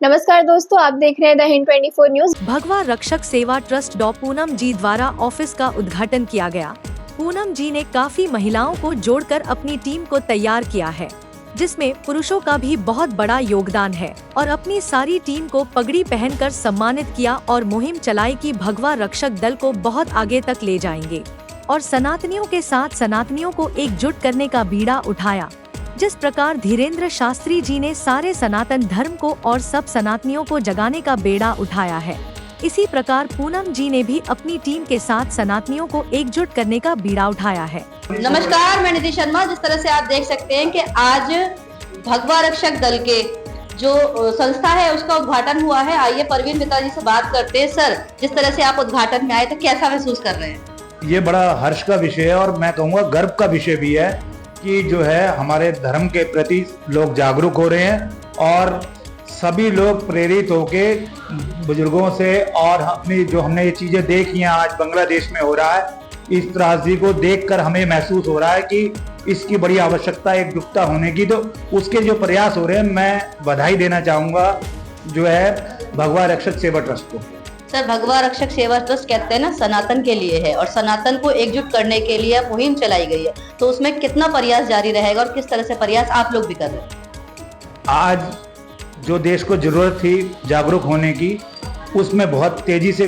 नमस्कार दोस्तों, आप देख रहे हैं द हिंद 24 न्यूज। भगवा रक्षक सेवा ट्रस्ट डॉ पूनम जी द्वारा ऑफिस का उद्घाटन किया गया। पूनम जी ने काफी महिलाओं को जोड़कर अपनी टीम को तैयार किया है, जिसमें पुरुषों का भी बहुत बड़ा योगदान है और अपनी सारी टीम को पगड़ी पहनकर सम्मानित किया और मुहिम चलाई कि भगवा रक्षक दल को बहुत आगे तक ले जाएंगे और सनातनियों के साथ सनातनियों को एकजुट करने का बीड़ा उठाया। जिस प्रकार धीरेन्द्र शास्त्री जी ने सारे सनातन धर्म को और सब सनातनियों को जगाने का बेड़ा उठाया है, इसी प्रकार पूनम जी ने भी अपनी टीम के साथ सनातनियों को एकजुट करने का बीड़ा उठाया है। नमस्कार, मैं निधि शर्मा। जिस तरह से आप देख सकते हैं कि आज भगवा रक्षक दल के जो संस्था है उसका उद्घाटन हुआ है। आइए परवीन पिताजी से बात करते हैं। सर, जिस तरह से आप उद्घाटन में आए तो कैसा महसूस कर रहे हैं? ये बड़ा हर्ष का विषय है और मैं कहूँगा गर्व का विषय भी है कि जो है हमारे धर्म के प्रति लोग जागरूक हो रहे हैं और सभी लोग प्रेरित होके बुजुर्गों से और अपनी जो हमने ये चीजें देखी हैं आज बांग्लादेश में हो रहा है, इस त्रासदी को देखकर हमें महसूस हो रहा है कि इसकी बड़ी आवश्यकता एकजुटता होने की। तो उसके जो प्रयास हो रहे हैं, मैं बधाई देना चाहूँगा जो है भगवा रक्षक सेवा ट्रस्ट को। सर, भगवा रक्षक सेवा ट्रस्ट कहते हैं ना, सनातन के लिए है और सनातन को एकजुट करने के लिए मुहिम चलाई गई है, तो उसमें कितना प्रयास जारी रहेगा और किस तरह से प्रयास आप लोग भी कर रहे हैं? आज जो देश को जरूरत थी जागरूक होने की, उसमें बहुत तेजी से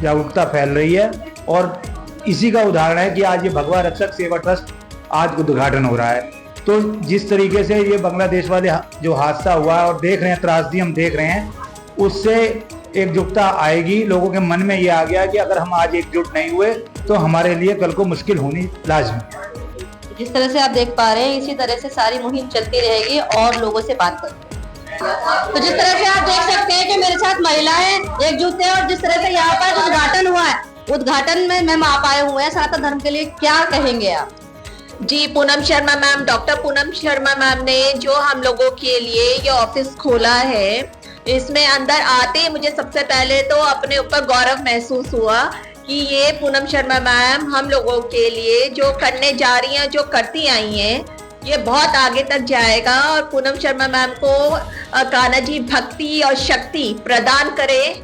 जागरूकता फैल रही है और इसी का उदाहरण है कि आज ये भगवा रक्षक सेवा ट्रस्ट आज उद्घाटन हो रहा है। तो जिस तरीके से ये बांग्लादेश वाले जो हादसा हुआ है और देख रहे हैं, त्रासदी हम देख रहे हैं, उससे एकजुटता आएगी। लोगों के मन में ये आ गया कि अगर हम आज एकजुट नहीं हुए तो हमारे लिए कल को मुश्किल होनी लाजमी है। जिस तरह से आप देख पा रहे हैं, इसी तरह से सारी मुहिम चलती रहेगी और लोगों से बात करें। तो जिस तरह से आप देख सकते हैं कि मेरे साथ महिलाएं एकजुट है और जिस तरह से यहाँ पर उद्घाटन हुआ है, उद्घाटन में मैम आप आए हुए हैं, सनातन धर्म के लिए क्या कहेंगे आप? जी, Poonam Sharma ma'am, doctor Poonam Sharma ma'am ने जो हम लोगों के लिए ये ऑफिस खोला है, इसमें अंदर आते ही मुझे सबसे पहले तो अपने ऊपर गौरव महसूस हुआ कि ये पूनम शर्मा मैम हम लोगों के लिए जो करने जा रही हैं, जो करती आई हैं, ये बहुत आगे तक जाएगा और पूनम शर्मा मैम को कान्हा जी भक्ति और शक्ति प्रदान करे।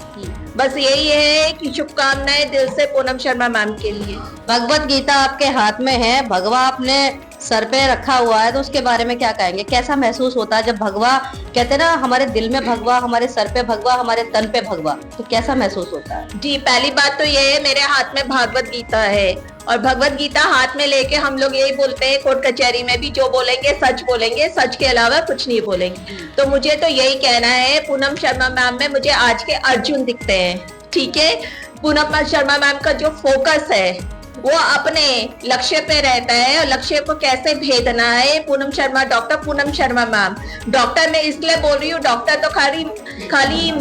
बस यही है कि शुभकामनाएं दिल से पूनम शर्मा मैम के लिए। भगवत गीता आपके हाथ में है, भगवा आपने सर पे रखा हुआ है, तो उसके बारे में क्या कहेंगे? कैसा महसूस होता है जब भगवा, कहते हैं ना, हमारे दिल में भगवा, हमारे सर पे भगवा, हमारे तन पे भगवा, तो कैसा महसूस होता है? जी, पहली बात तो ये है, मेरे हाथ में भागवत गीता है और भगवत गीता हाथ में लेके हम लोग यही बोलते हैं, कोर्ट कचहरी में भी जो बोलेंगे सच के अलावा कुछ नहीं बोलेंगे। तो मुझे तो यही कहना है, पूनम शर्मा मैम में मुझे आज के अर्जुन दिखते हैं। ठीक है, पूनम शर्मा मैम का जो फोकस है वो अपने लक्ष्य पे रहता है और लक्ष्य को कैसे भेदना है। Poonam Sharma, doctor Poonam Sharma ma'am, doctor मैं इसलिए बोल रही हूँ, डॉक्टर तो खाली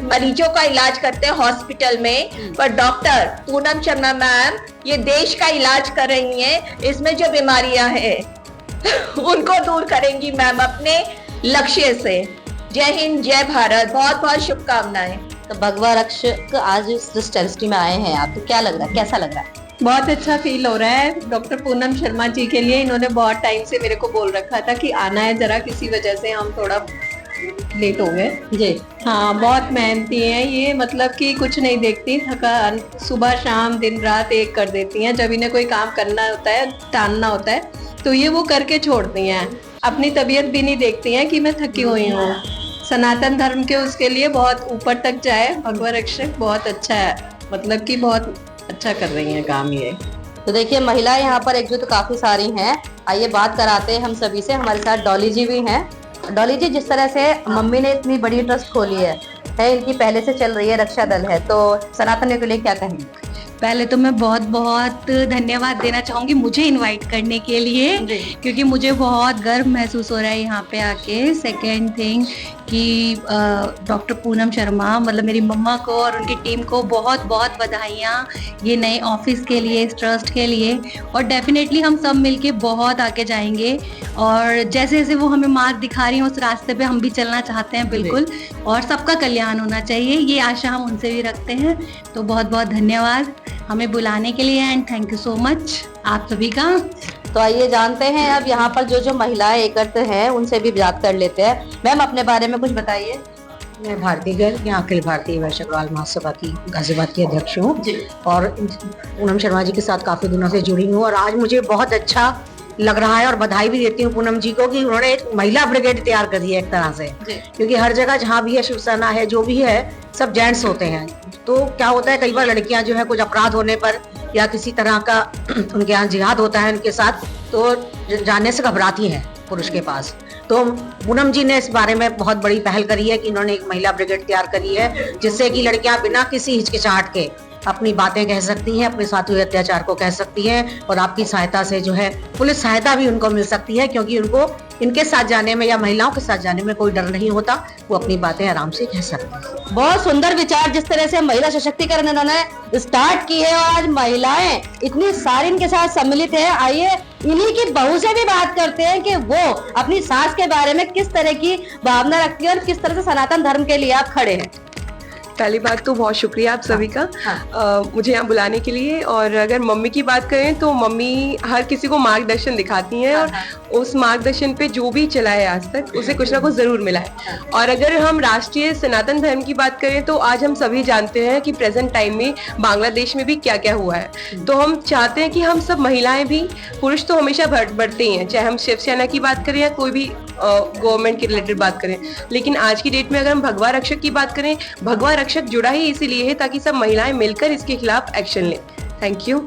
मरीजों का इलाज करते हैं हॉस्पिटल में, पर डॉक्टर पूनम शर्मा मैम ये देश का इलाज कर रही हैं। इसमें जो बीमारियां हैं उनको दूर करेंगी मैम अपने लक्ष्य से। जय हिंद, जय भारत, बहुत बहुत शुभकामनाएं। तो भगवा रक्षक आज इस ट्रस्ट में आए हैं आप, तो क्या लग रहा है, कैसा लग रहा है? बहुत अच्छा फील हो रहा है। डॉक्टर पूनम शर्मा जी के लिए इन्होंने बहुत टाइम से मेरे को बोल रखा था कि आना है, जरा किसी वजह से हम थोड़ा लेट हो गए जी। हाँ, बहुत मेहनती हैं ये, मतलब कि कुछ नहीं देखती, थकान सुबह शाम दिन रात एक कर देती हैं। जब इन्हें कोई काम करना होता है, टालना होता है, तो ये वो करके छोड़ती हैं। अपनी तबीयत भी नहीं देखती हैं कि मैं थकी हुई हूँ। सनातन धर्म के उसके लिए बहुत ऊपर तक जाए। भगवा रक्षक बहुत अच्छा है, मतलब कि बहुत अच्छा कर रही हैं काम ये। तो देखिए, महिलाएं यहाँ पर एकजुट काफी सारी हैं। आइए बात कराते हैं हम सभी से। हमारे साथ डॉली जी भी हैं। डॉली जी, जिस तरह से मम्मी ने इतनी बड़ी ट्रस्ट खोली है इनकी पहले से चल रही है, रक्षा दल है, तो सनातनियों के लिए क्या कहेंगे? पहले तो मैं बहुत बहुत धन्यवाद देना चाहूँगी मुझे इनवाइट करने के लिए, क्योंकि मुझे बहुत गर्व महसूस हो रहा है यहाँ पे आके। सेकेंड थिंग कि डॉक्टर पूनम शर्मा, मतलब मेरी मम्मा को और उनकी टीम को बहुत बहुत बधाइयाँ ये नए ऑफिस के लिए, इस ट्रस्ट के लिए, और डेफिनेटली हम सब मिलके बहुत आगे जाएंगे और जैसे जैसे वो हमें मार्ग दिखा रही हैं उस रास्ते पे हम भी चलना चाहते हैं बिल्कुल, और सबका कल्याण होना चाहिए, ये आशा हम उनसे भी रखते हैं। तो बहुत बहुत धन्यवाद हमें बुलाने के लिए and thank you so much आप सभी का। तो आइए जानते हैं अब यहाँ पर जो महिलाएं एकत्र हैं उनसे भी बात कर लेते हैं। मैम, अपने बारे में कुछ बताइए। मैं भारती गर्ग, यहाँ अखिल भारतीय वैश्य अग्रवाल महासभा की गाजियाबाद की अध्यक्ष हूँ और पूनम शर्मा जी के साथ काफी दिनों से जुड़ी हूँ और आज मुझे बहुत अच्छा लग रहा है और बधाई भी देती हूँ पूनम जी को कि उन्होंने एक महिला ब्रिगेड तैयार करी है एक तरह से, क्योंकि हर जगह जहाँ भी है शिवसेना है जो भी है सब जेंट्स होते हैं। तो क्या होता है कई बार लड़कियां जो है कुछ अपराध होने पर या किसी तरह का उनके यहाँ जिहाद होता है उनके साथ तो जाने से घबराती हैं पुरुष के पास। तो पूनम जी ने इस बारे में बहुत बड़ी पहल करी है कि इन्होंने एक महिला ब्रिगेड तैयार करी है जिससे कि लड़कियां बिना किसी हिचकिचाहट के अपनी बातें कह सकती हैं, अपने साथी अत्याचार को कह सकती हैं और आपकी सहायता से जो है पुलिस सहायता भी उनको मिल सकती है, क्योंकि उनको इनके साथ जाने में या महिलाओं के साथ जाने में कोई डर नहीं होता, वो अपनी बातें आराम से कह सकती हैं। बहुत सुंदर विचार जिस तरह से महिला सशक्तिकरण इन्होंने स्टार्ट की है और आज महिलाएं इतनी सारी इनके साथ सम्मिलित है। आइए इन्हीं की बहू से भी बात करते हैं कि वो अपनी सास के बारे में किस तरह की भावना रखती है और किस तरह से सनातन धर्म के लिए आप खड़े हैं। पहली बात तो बहुत शुक्रिया आप सभी का मुझे यहाँ बुलाने के लिए। और अगर मम्मी की बात करें तो मम्मी हर किसी को मार्गदर्शन दिखाती हैं और उस मार्गदर्शन पे जो भी चला है आज तक उसे कुछ ना कुछ जरूर मिला है। और अगर हम राष्ट्रीय सनातन धर्म की बात करें तो आज हम सभी जानते हैं कि प्रेजेंट टाइम में बांग्लादेश में भी क्या क्या हुआ है। तो हम चाहते हैं कि हम सब महिलाएं भी, पुरुष तो हमेशा बढ़ते ही हैं, चाहे हम शिवसेना की बात करें या कोई भी गवर्नमेंट के रिलेटेड बात करें, लेकिन आज की डेट में अगर हम भगवा रक्षक की बात करें, भगवा रक्षक जुड़ा ही इसीलिए है ताकि सब महिलाएं मिलकर इसके खिलाफ एक्शन लें। Thank you.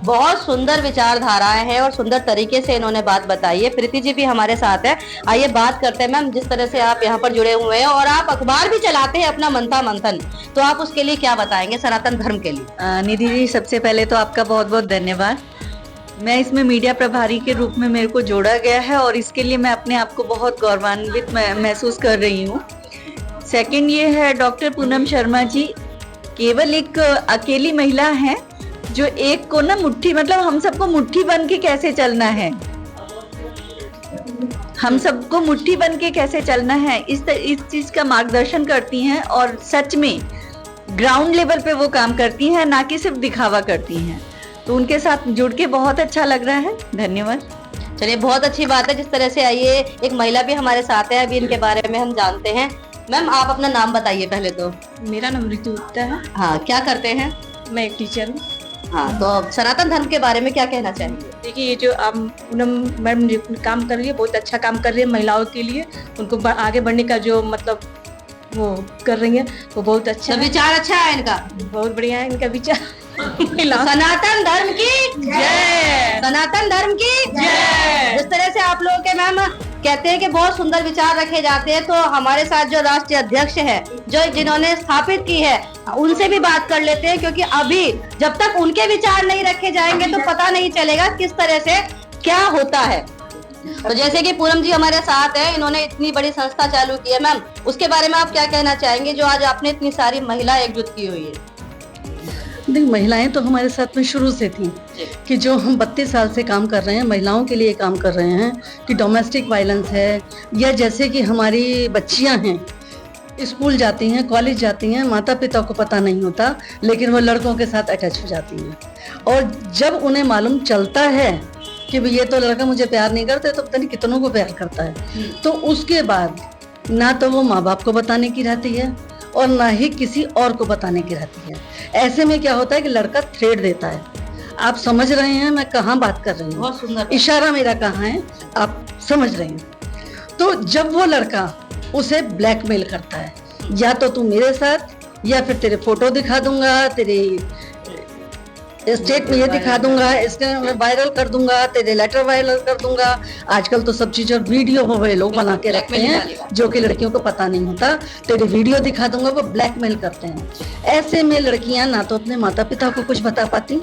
बहुत सुंदर विचारधाराएं हैं और सुंदर तरीके से इन्होंने बात बताई है। प्रीति जी भी हमारे साथ है, आइए बात करते हैं। मैम, जिस तरह से आप यहाँ पर जुड़े हुए हैं और आप अखबार भी चलाते हैं अपना मंथा मंथन, तो आप उसके लिए क्या बताएंगे सनातन धर्म के लिए? निधि जी, सबसे पहले तो आपका बहुत बहुत धन्यवाद। मैं इसमें मीडिया प्रभारी के रूप में मेरे को जोड़ा गया है और इसके लिए मैं अपने आप को बहुत गौरवान्वित महसूस कर रही हूँ। सेकंड ये है, डॉक्टर पूनम शर्मा जी केवल एक अकेली महिला हैं जो एक को ना मुट्ठी, मतलब हम सबको मुट्ठी बन के कैसे चलना है, हम सबको मुट्ठी बन के कैसे चलना है, इस चीज का मार्गदर्शन करती हैं और सच में ग्राउंड लेवल पे वो काम करती हैं, ना कि सिर्फ दिखावा करती हैं। तो उनके साथ जुड़ के बहुत अच्छा लग रहा है। धन्यवाद। चलिए, बहुत अच्छी बात है। जिस तरह से आइए एक महिला भी हमारे साथ है, अभी इनके बारे में हम जानते हैं। मैम, आप अपना नाम बताइए पहले तो। मेरा नाम ऋतु गुप्ता है। हाँ, क्या करते हैं? मैं एक टीचर हूँ। हाँ, तो सनातन धर्म के बारे में क्या कहना चाहेंगे? देखिए, ये जो आप पूनम मैम काम कर रही है, बहुत अच्छा काम कर रही है महिलाओं के लिए, उनको आगे बढ़ने का जो मतलब वो कर रही है वो बहुत अच्छा। विचार अच्छा है इनका, बहुत बढ़िया है इनका विचार। सनातन धर्म की जय, सनातन धर्म की जय। जिस तरह से आप लोगों के मैम कहते हैं कि बहुत सुंदर विचार रखे जाते हैं, तो हमारे साथ जो राष्ट्रीय अध्यक्ष है, जो जिन्होंने स्थापित की है, उनसे भी बात कर लेते हैं, क्योंकि अभी जब तक उनके विचार नहीं रखे जाएंगे तो पता नहीं चलेगा किस तरह से क्या होता है। तो जैसे कि पूनम जी हमारे साथ है, इन्होंने इतनी बड़ी संस्था चालू की है, मैम उसके बारे में आप क्या कहना चाहेंगे जो आज आपने इतनी सारी महिला एकजुट की हुई है? देखिए, महिलाएं तो हमारे साथ में शुरू से थी कि जो हम 32 साल से काम कर रहे हैं, महिलाओं के लिए काम कर रहे हैं कि डोमेस्टिक वायलेंस है या जैसे कि हमारी बच्चियां हैं, स्कूल जाती हैं, कॉलेज जाती हैं, माता पिता को पता नहीं होता लेकिन वो लड़कों के साथ अटैच हो जाती हैं और जब उन्हें मालूम चलता है कि ये तो लड़का मुझे प्यार नहीं करता तो पता नहीं कितनों को प्यार करता है, तो उसके बाद ना तो वो माँ बाप को बताने की रहती है और ना ही किसी और को बताने की रहती है। ऐसे में क्या होता है कि लड़का थ्रेट देता है। आप समझ रहे हैं मैं कहाँ बात कर रही हूँ, इशारा मेरा कहाँ है, आप समझ रहे हैं। तो जब वो लड़का उसे ब्लैकमेल करता है, या तो तू मेरे साथ या फिर तेरे फोटो दिखा दूंगा, तेरे स्टेट में ये दिखा दूंगा, इसके वायरल कर दूंगा, तेरे लेटर वायरल कर दूंगा। आजकल तो सब चीज और वीडियो हो गए, लोग बना के रखते हैं जो कि लड़कियों को पता नहीं होता। तेरे वीडियो दिखा दूंगा, वो ब्लैकमेल करते हैं। ऐसे में लड़कियां ना तो अपने माता पिता को कुछ बता पाती,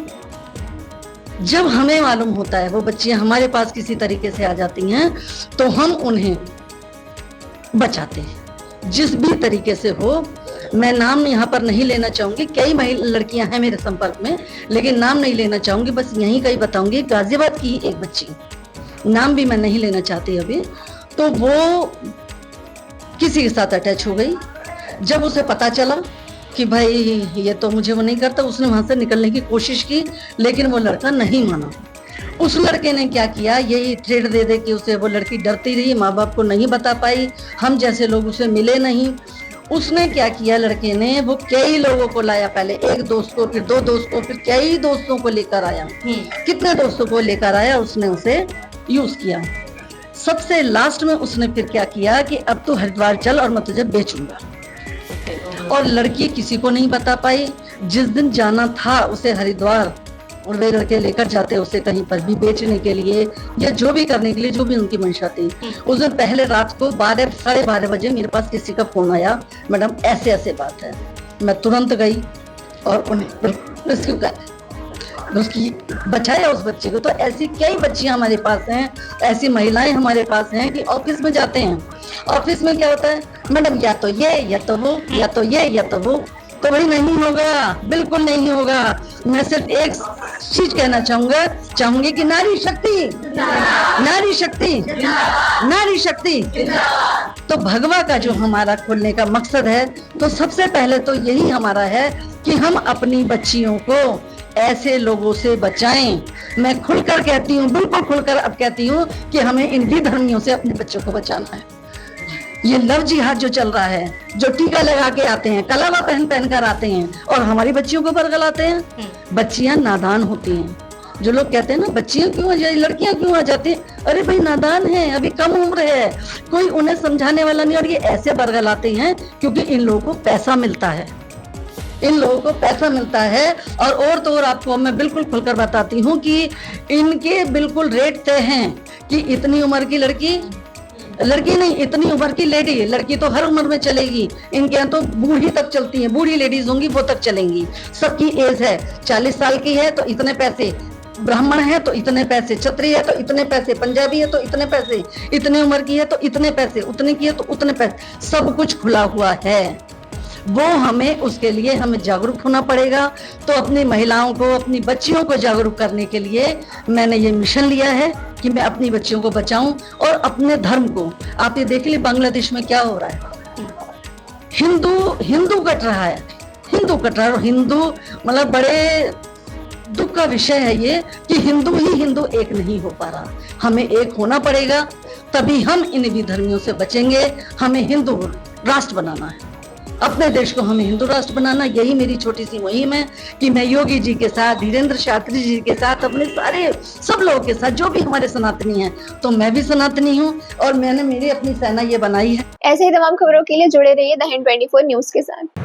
जब हमें मालूम होता है वो बच्चियां हमारे पास किसी तरीके से आ जाती हैं तो हम उन्हें बचाते हैं जिस भी तरीके से हो। मैं नाम यहाँ पर नहीं लेना चाहूंगी, कई लड़कियां हैं मेरे संपर्क में, लेकिन नाम नहीं लेना चाहूंगी, बस यहीं कहीं बताऊंगी। गाजियाबाद की एक बच्ची, नाम भी मैं नहीं लेना चाहती अभी, तो वो किसी के साथ अटैच हो गई। जब उसे पता चला कि भाई ये तो मुझे वो नहीं करता, उसने वहां से निकलने की कोशिश की लेकिन वो लड़का नहीं माना। उस लड़के ने क्या किया, यही थ्रेट दे दे कि उसे वो लड़की डरती रही, माँ बाप को नहीं बता पाई, हम जैसे लोग उसे मिले नहीं उसने क्या किया, लड़के ने वो कई लोगों को लाया, पहले एक दोस्त को, फिर 2 दोस्त को, फिर कई दोस्तों को लेकर आया। कितने दोस्तों को लेकर आया, उसने उसे यूज किया। सबसे लास्ट में उसने फिर क्या किया कि अब तू हरिद्वार चल और मैं तुझे बेचूंगा। और लड़की किसी को नहीं बता पाई। जिस दिन जाना था उसे हरिद्वार, और वे लड़के लेकर जाते उसे कहीं पर भी बेचने के लिए या जो भी करने के लिए, जो भी उनकी मंशा थी। उस दिन पहले रात को 12 साढ़े 12 बजे मेरे पास किसी का फोन आया, मैडम ऐसे ऐसे बात है। मैं तुरंत गई और उन्हें रेस्क्यू कर, उसकी बचाया उस बच्चे को। तो ऐसी कई बच्चियां हमारे पास हैं, ऐसी महिलाएं हमारे पास हैं कि ऑफिस में जाते हैं। ऑफिस में क्या होता है, मैडम या तो ये या तो वो, या तो ये या तो वो। तो भाई नहीं होगा, बिल्कुल नहीं होगा। मैं सिर्फ एक चीज कहना चाहूंगी कि नारी शक्ति, नारी शक्ति, नारी शक्ति। तो भगवा का जो हमारा खोलने का मकसद है, तो सबसे पहले तो यही हमारा है कि हम अपनी बच्चियों को ऐसे लोगों से बचाएं। मैं खुलकर कहती हूँ, बिल्कुल खुलकर अब कहती हूँ कि हमें इन विधर्मियों से अपने बच्चों को बचाना है। ये लव जिहाद जो चल रहा है, जो टीका लगा के आते हैं, कलावा पहन पहन कर आते हैं और हमारी बच्चियों को बरगलाते हैं। बच्चियां नादान होती हैं। जो लोग कहते हैं ना बच्चियां क्यों आ जाती, लड़कियां क्यों आ जाती हैं, अरे भाई नादान है, अभी कम उम्र है, कोई उन्हें समझाने वाला नहीं। और ये ऐसे बरगलाते हैं क्योंकि इन लोगों को पैसा मिलता है, इन लोगों को पैसा मिलता है। और तो और आपको मैं बिल्कुल खुलकर बताती हूँ कि इनके बिल्कुल रेट तय हैं कि इतनी उम्र की लड़की नहीं, इतनी उम्र की लेडी। लड़की तो हर उम्र में चलेगी, इनके यहाँ तो बूढ़ी तक चलती हैं, बूढ़ी लेडीज होंगी वो तक चलेंगी। सबकी एज है, 40 साल की है तो इतने पैसे, ब्राह्मण है तो इतने पैसे, क्षत्रिय है तो इतने पैसे, पंजाबी है तो इतने पैसे, इतने उम्र की है तो इतने पैसे, उतने की है तो उतने पैसे, सब कुछ खुला हुआ है। वो हमें, उसके लिए हमें जागरूक होना पड़ेगा। तो अपनी महिलाओं को, अपनी बच्चियों को जागरूक करने के लिए मैंने ये मिशन लिया है कि मैं अपनी बच्चियों को बचाऊं और अपने धर्म को। आप ये देख लीजिए बांग्लादेश में क्या हो रहा है, हिंदू कट रहा है, हिंदू कट रहा है। और हिंदू मतलब बड़े दुख का विषय है ये कि हिंदू ही हिंदू एक नहीं हो पा रहा। हमें एक होना पड़ेगा, तभी हम इन विधर्मियों से बचेंगे। हमें हिंदू राष्ट्र बनाना है, अपने देश को हमें हिंदू राष्ट्र बनाना। यही मेरी छोटी सी मुहिम है कि मैं योगी जी के साथ, धीरेन्द्र शास्त्री जी के साथ, अपने सारे सब लोगों के साथ, जो भी हमारे सनातनी हैं, तो मैं भी सनातनी हूँ और मैंने मेरी अपनी सेना ये बनाई है। ऐसे ही तमाम खबरों के लिए जुड़े रहिए द हिंद 24 न्यूज के साथ।